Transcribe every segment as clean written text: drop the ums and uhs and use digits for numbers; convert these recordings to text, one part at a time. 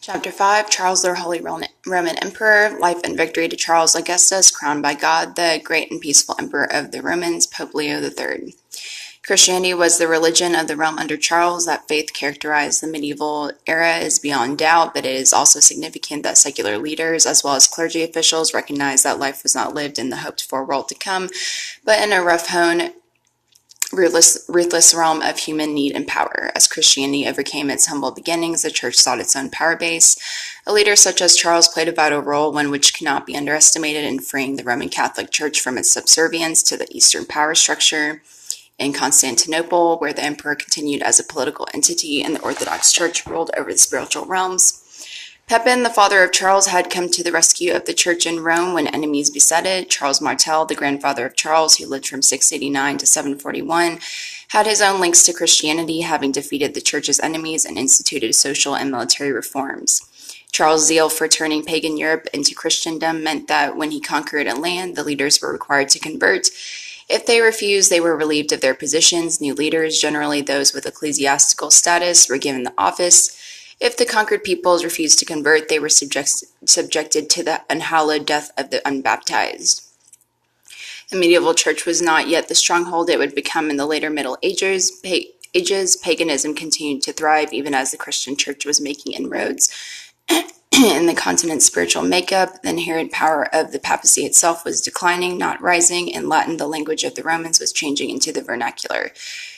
Chapter 5, Charles the Holy Roman Emperor, Life and Victory to Charles Augustus, crowned by God, the great and peaceful Emperor of the Romans, Pope Leo III. Christianity was the religion of the realm under Charles. That faith characterized the medieval era is beyond doubt, but it is also significant that secular leaders, as well as clergy officials, recognized that life was not lived in the hoped-for world to come, but in a rough-hewn, ruthless realm of human need and power. As Christianity overcame its humble beginnings, the church sought its own power base. A leader such as Charles played a vital role, one which cannot be underestimated, in freeing the Roman Catholic Church from its subservience to the Eastern power structure. In Constantinople, where the emperor continued as a political entity and the Orthodox Church ruled over the spiritual realms. Pepin, the father of Charles, had come to the rescue of the church in Rome when enemies beset it. Charles Martel, the grandfather of Charles, who lived from 689 to 741, had his own links to Christianity, having defeated the church's enemies and instituted social and military reforms. Charles' zeal for turning pagan Europe into Christendom meant that when he conquered a land, the leaders were required to convert. If they refused, they were relieved of their positions. New leaders, generally those with ecclesiastical status, were given the office. If the conquered peoples refused to convert, they were subjected to the unhallowed death of the unbaptized. The medieval church was not yet the stronghold it would become in the later Middle Ages. Paganism continued to thrive even as the Christian church was making inroads in the continent's spiritual makeup. The inherent power of the papacy itself was declining, not rising. In Latin, the language of the Romans was changing into the vernacular.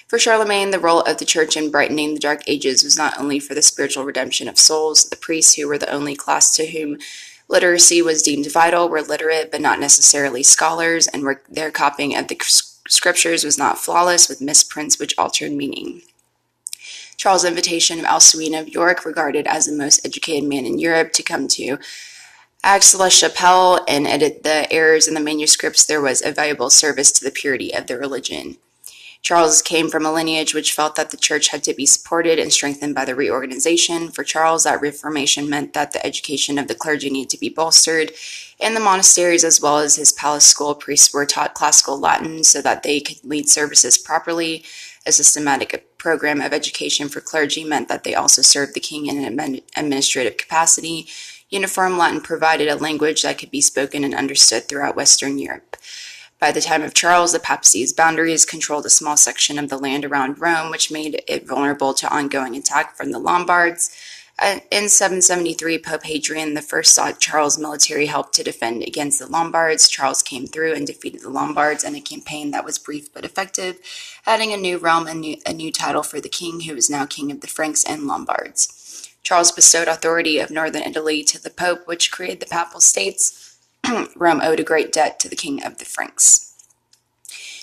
For Charlemagne, the role of the church in brightening the Dark Ages was not only for the spiritual redemption of souls. The priests, who were the only class to whom literacy was deemed vital, were literate but not necessarily scholars, and their copying of the scriptures was not flawless, with misprints which altered meaning. Charles' invitation of Alcuin of York, regarded as the most educated man in Europe, to come to Aix-la-Chapelle and edit the errors in the manuscripts, there was a valuable service to the purity of the religion. Charles came from a lineage which felt that the church had to be supported and strengthened by the reorganization. For Charles, that reformation meant that the education of the clergy needed to be bolstered. In the monasteries, as well as his palace school, priests were taught classical Latin so that they could lead services properly. A systematic program of education for clergy meant that they also served the king in an administrative capacity. Uniform Latin provided a language that could be spoken and understood throughout Western Europe. By the time of Charles, the papacy's boundaries controlled a small section of the land around Rome, which made it vulnerable to ongoing attack from the Lombards. In 773, Pope Hadrian I sought Charles' military help to defend against the Lombards. Charles came through and defeated the Lombards in a campaign that was brief but effective, adding a new realm and a new title for the king, who was now king of the Franks and Lombards. Charles bestowed authority of northern Italy to the Pope, which created the Papal States. Rome owed a great debt to the king of the Franks.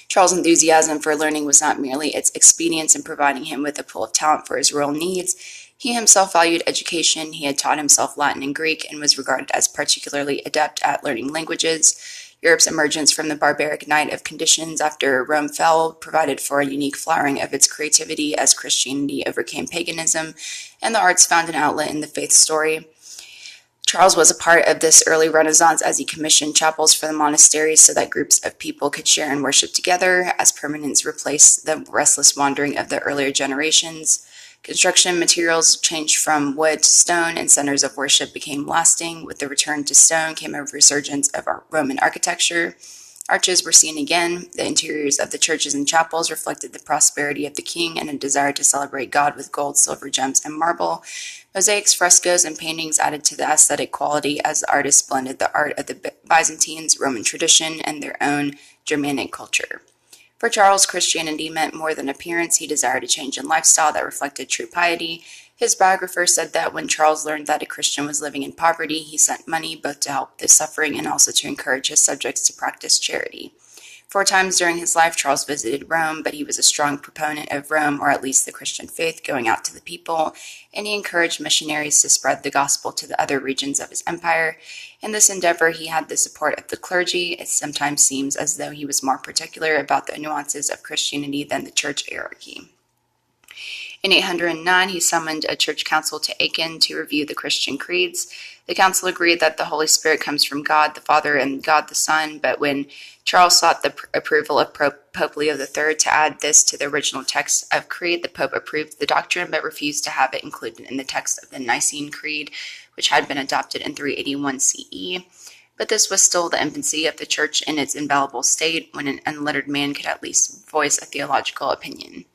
Charles' enthusiasm for learning was not merely its expedience in providing him with a pool of talent for his royal needs. He himself valued education. He had taught himself Latin and Greek and was regarded as particularly adept at learning languages. Europe's emergence from the barbaric night of conditions after Rome fell provided for a unique flowering of its creativity as Christianity overcame paganism, and the arts found an outlet in the faith story. Charles was a part of this early Renaissance as he commissioned chapels for the monasteries so that groups of people could share and worship together, as permanence replaced the restless wandering of the earlier generations. Construction materials changed from wood to stone, and centers of worship became lasting. With the return to stone came a resurgence of Roman architecture. Arches were seen again. The interiors of the churches and chapels reflected the prosperity of the king and a desire to celebrate God with gold, silver, gems, and marble. Mosaics, frescoes, and paintings added to the aesthetic quality as the artists blended the art of the Byzantines, Roman tradition, and their own Germanic culture. For Charles, Christianity meant more than appearance. He desired a change in lifestyle that reflected true piety. His biographer said that when Charles learned that a Christian was living in poverty, he sent money both to help the suffering and also to encourage his subjects to practice charity. 4 times during his life, Charles visited Rome, but he was a strong proponent of Rome, or at least the Christian faith, going out to the people, and he encouraged missionaries to spread the gospel to the other regions of his empire. In this endeavor, he had the support of the clergy. It sometimes seems as though he was more particular about the nuances of Christianity than the church hierarchy. In 809, he summoned a church council to Aachen to review the Christian creeds. The council agreed that the Holy Spirit comes from God the Father and God the Son, but when Charles sought the approval of Pope Leo III to add this to the original text of Creed. The Pope approved the doctrine but refused to have it included in the text of the Nicene Creed, which had been adopted in 381 CE. But this was still the infancy of the Church in its infallible state, when an unlettered man could at least voice a theological opinion.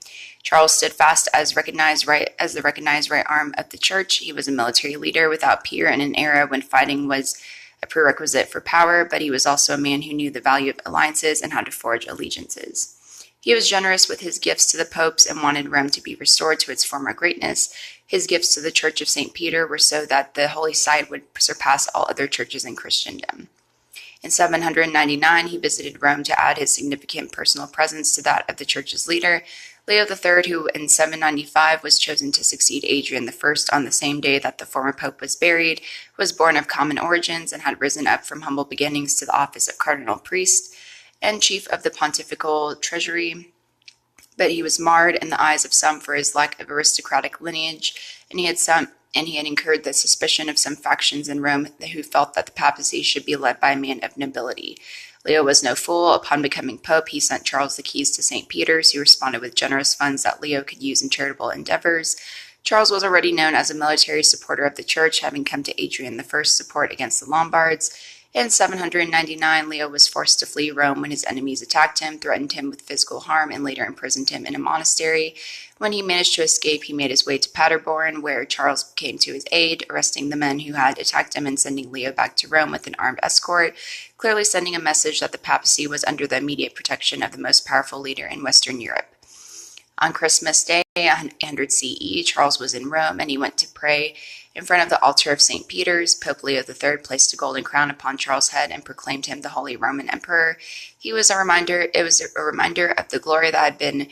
Charles stood fast as the recognized right arm of the Church. He was a military leader without peer in an era when fighting was a prerequisite for power, but he was also a man who knew the value of alliances and how to forge allegiances. He was generous with his gifts to the popes and wanted Rome to be restored to its former greatness. His gifts to the Church of St. Peter were so that the holy site would surpass all other churches in Christendom. In 799, he visited Rome to add his significant personal presence to that of the Church's leader, Leo III, who in 795 was chosen to succeed Adrian I on the same day that the former pope was buried, was born of common origins and had risen up from humble beginnings to the office of cardinal priest and chief of the pontifical treasury. But he was marred in the eyes of some for his lack of aristocratic lineage, and he had incurred the suspicion of some factions in Rome who felt that the papacy should be led by a man of nobility. Leo was no fool. Upon becoming pope, he sent Charles the keys to St. Peter's, who responded with generous funds that Leo could use in charitable endeavors. Charles was already known as a military supporter of the Church, having come to Adrian I's support against the Lombards. In 799, Leo was forced to flee Rome when his enemies attacked him, threatened him with physical harm, and later imprisoned him in a monastery. When he managed to escape, he made his way to Paderborn, where Charles came to his aid, arresting the men who had attacked him and sending Leo back to Rome with an armed escort, clearly sending a message that the papacy was under the immediate protection of the most powerful leader in Western Europe. On Christmas Day, 100 CE, Charles was in Rome, and he went to pray in front of the altar of St. Peter's. Pope Leo III placed a golden crown upon Charles' head and proclaimed him the Holy Roman Emperor. It was a reminder of the glory that had been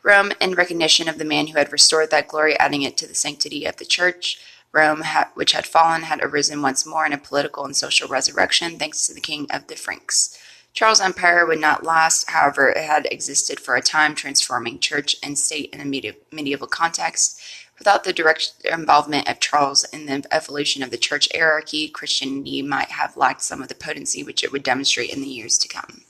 Rome, in recognition of the man who had restored that glory, adding it to the sanctity of the Church. Rome, which had fallen, had arisen once more in a political and social resurrection, thanks to the King of the Franks. Charles' empire would not last, however, it had existed for a time, transforming church and state in a medieval context. Without the direct involvement of Charles in the evolution of the church hierarchy, Christianity might have lacked some of the potency which it would demonstrate in the years to come.